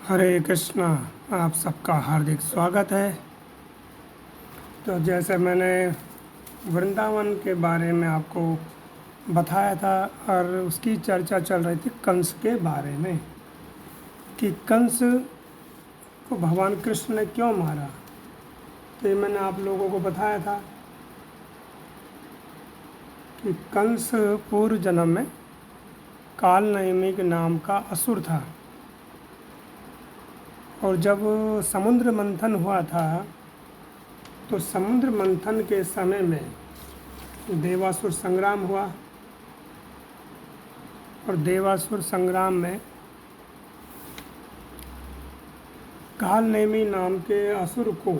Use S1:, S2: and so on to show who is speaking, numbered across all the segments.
S1: हरे कृष्णा। आप सबका हार्दिक स्वागत है। तो जैसे मैंने वृंदावन के बारे में आपको बताया था और उसकी चर्चा चल रही थी कंस के बारे में कि कंस को भगवान कृष्ण ने क्यों मारा। तो ये मैंने आप लोगों को बताया था कि कंस पूर्व जन्म में कालनेमिक नाम का असुर था और जब समुद्र मंथन हुआ था तो समुद्र मंथन के समय में देवासुर संग्राम हुआ और देवासुर संग्राम में कालनेमी नाम के असुर को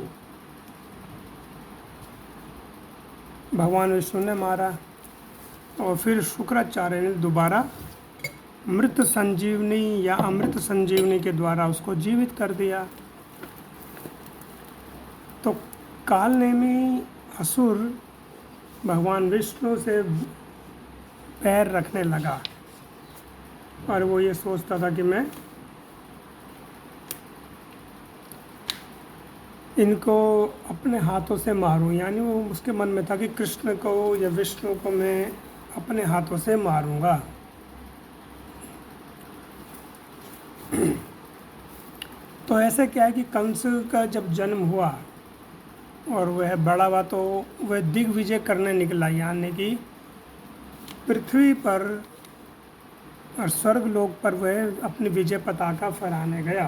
S1: भगवान विष्णु ने मारा और फिर शुक्राचार्य ने दोबारा मृत संजीवनी या अमृत संजीवनी के द्वारा उसको जीवित कर दिया। तो कालनेमी असुर भगवान विष्णु से पैर रखने लगा और वो ये सोचता था कि मैं इनको अपने हाथों से मारूं, यानी वो उसके मन में था कि कृष्ण को या विष्णु को मैं अपने हाथों से मारूंगा। तो ऐसे क्या है कि कंस का जब जन्म हुआ और वह बड़ा हुआ तो वह दिग्विजय करने निकला, यानी कि पृथ्वी पर और स्वर्गलोक पर वह अपनी विजय पताका फहराने गया।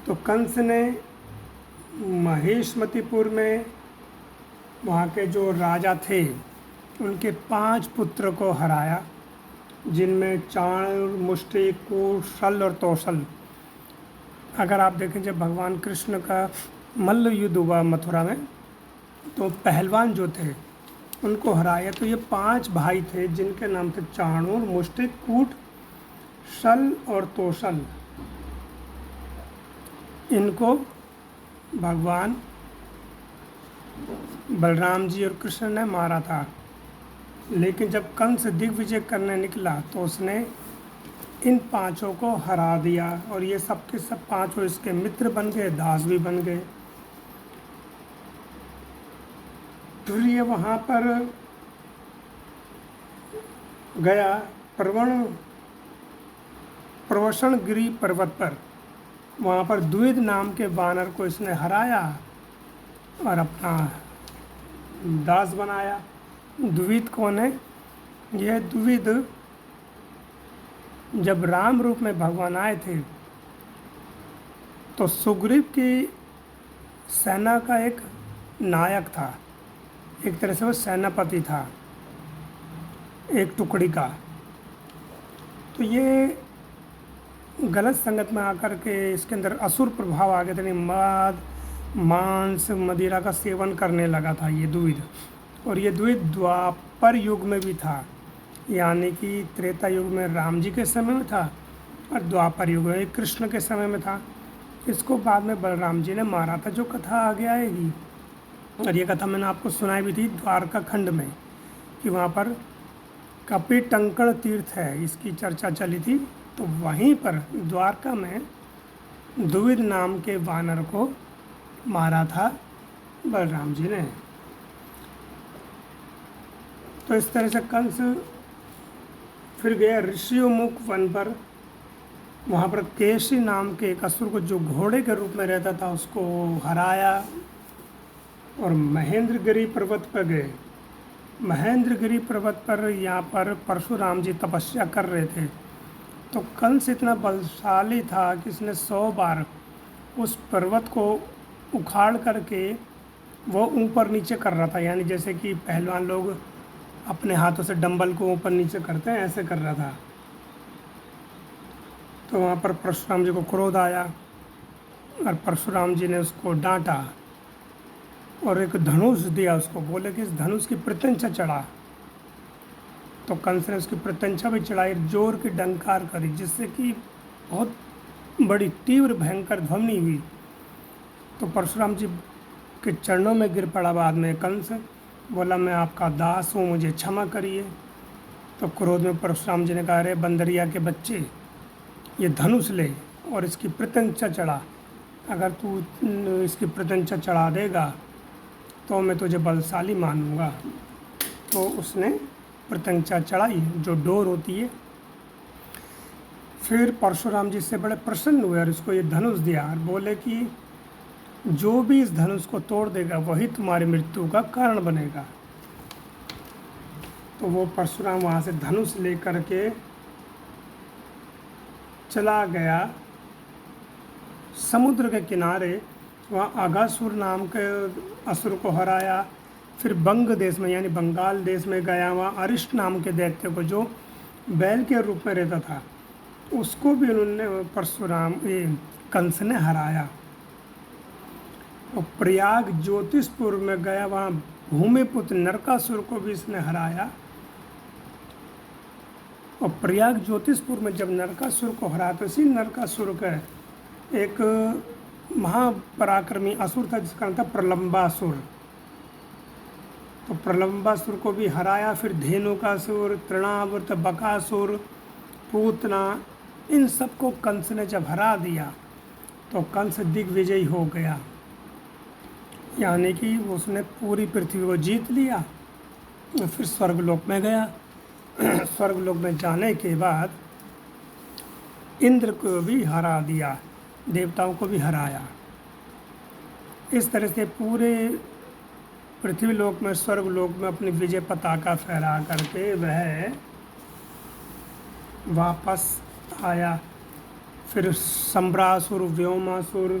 S1: तो कंस ने महेशमतीपुर में वहाँ के जो राजा थे उनके 5 पुत्र को हराया, जिनमें चाण, मुष्टि, कूट, शल और तौसल। अगर आप देखें जब भगवान कृष्ण का मल्ल युद्ध हुआ मथुरा में तो पहलवान जो थे उनको हराया। तो ये 5 भाई थे जिनके नाम थे चाणूर, मुष्टिक, कूट, शल और तौसल। इनको भगवान बलराम जी और कृष्ण ने मारा था। लेकिन जब कंस दिग्विजय करने निकला तो उसने इन 5 को हरा दिया और ये सब के सब 5 इसके मित्र बन गए, दास भी बन गए। फिर ये वहाँ पर गया प्रवशनगिरी पर्वत पर, वहाँ पर द्विविद नाम के वानर को इसने हराया और अपना दास बनाया। द्विविद कौन है? यह द्विविद जब राम रूप में भगवान आए थे तो सुग्रीव की सेना का एक नायक था, एक तरह से वो सेनापति था एक टुकड़ी का। तो ये गलत संगत में आकर के इसके अंदर असुर प्रभाव आ गए थे, मद, मांस, मदिरा का सेवन करने लगा था ये द्विविद। और ये द्विविद द्वापर युग में भी था, यानी कि त्रेता युग में राम जी के समय में था और द्वापर युग में कृष्ण के समय में था। इसको बाद में बलराम जी ने मारा था, जो कथा आगे आएगी। और ये कथा मैंने आपको सुनाई भी थी द्वारका खंड में कि वहाँ पर कपिटंकण तीर्थ है, इसकी चर्चा चली थी। तो वहीं पर द्वारका में द्विविद नाम के वानर को मारा था बलराम जी ने। तो इस तरह से कंस फिर गया ऋषियोमुख वन पर, वहाँ पर केशी नाम के एक असुर को जो घोड़े के रूप में रहता था उसको हराया और महेंद्रगिरी पर्वत पर गए। महेंद्रगिरी पर्वत पर यहाँ पर परशुराम जी तपस्या कर रहे थे। तो कंस इतना बलशाली था कि इसने 100 बार उस पर्वत को उखाड़ करके वो ऊपर नीचे कर रहा था, यानी जैसे कि पहलवान लोग अपने हाथों से डंबल को ऊपर नीचे करते हैं, ऐसे कर रहा था। तो वहाँ पर परशुराम जी को क्रोध आया और परशुराम जी ने उसको डांटा और एक धनुष दिया उसको, बोले कि इस धनुष की प्रत्यंचा चढ़ा। तो कंस ने उसकी प्रत्यंचा भी चढ़ाई, जोर की डंकार करी, जिससे कि बहुत बड़ी तीव्र भयंकर ध्वनि हुई। तो परशुराम जी के चरणों में गिर पड़ा। बाद में कंस बोला मैं आपका दास हूँ, मुझे क्षमा करिए। तो क्रोध में परशुराम जी ने कहा अरे बंदरिया के बच्चे, ये धनुष ले और इसकी प्रत्यंचा चढ़ा, अगर तू इसकी प्रत्यंचा चढ़ा देगा तो मैं तुझे बलशाली मानूंगा। तो उसने प्रत्यंचा चढ़ाई, जो डोर होती है। फिर परशुराम जी से बड़े प्रसन्न हुए और इसको ये धनुष दिया और बोले कि जो भी इस धनुष को तोड़ देगा वही तुम्हारी मृत्यु का कारण बनेगा। तो वो परशुराम वहाँ से धनुष लेकर के चला गया समुद्र के किनारे, वहाँ अगासुर नाम के असुर को हराया। फिर बंग देश में यानी बंगाल देश में गया, वहाँ अरिष्ट नाम के दैत्य को जो बैल के रूप में रहता था उसको भी उन्होंने परशुराम कंस ने हराया। और प्रयाग ज्योतिषपुर में गया, वहाँ भूमिपुत्र नरकासुर को भी इसने हराया। और प्रयाग ज्योतिषपुर में जब नरकासुर को हराया तो इसी नरकासुर का एक महापराक्रमी असुर था जिसका नाम था प्रलंबासुर। तो प्रलंबासुर को भी हराया। फिर धेनुकासुर, तृणावर्त, बकासुर, पूतना, इन सबको कंस ने जब हरा दिया तो कंस दिग्विजयी हो गया, यानी कि उसने पूरी पृथ्वी को जीत लिया। फिर स्वर्गलोक में गया। स्वर्गलोक में जाने के बाद इंद्र को भी हरा दिया, देवताओं को भी हराया। इस तरह से पूरे पृथ्वी लोक में, स्वर्गलोक में अपनी विजय पताका फहरा करके वह वापस आया। फिर सम्रासुर, व्योमासुर,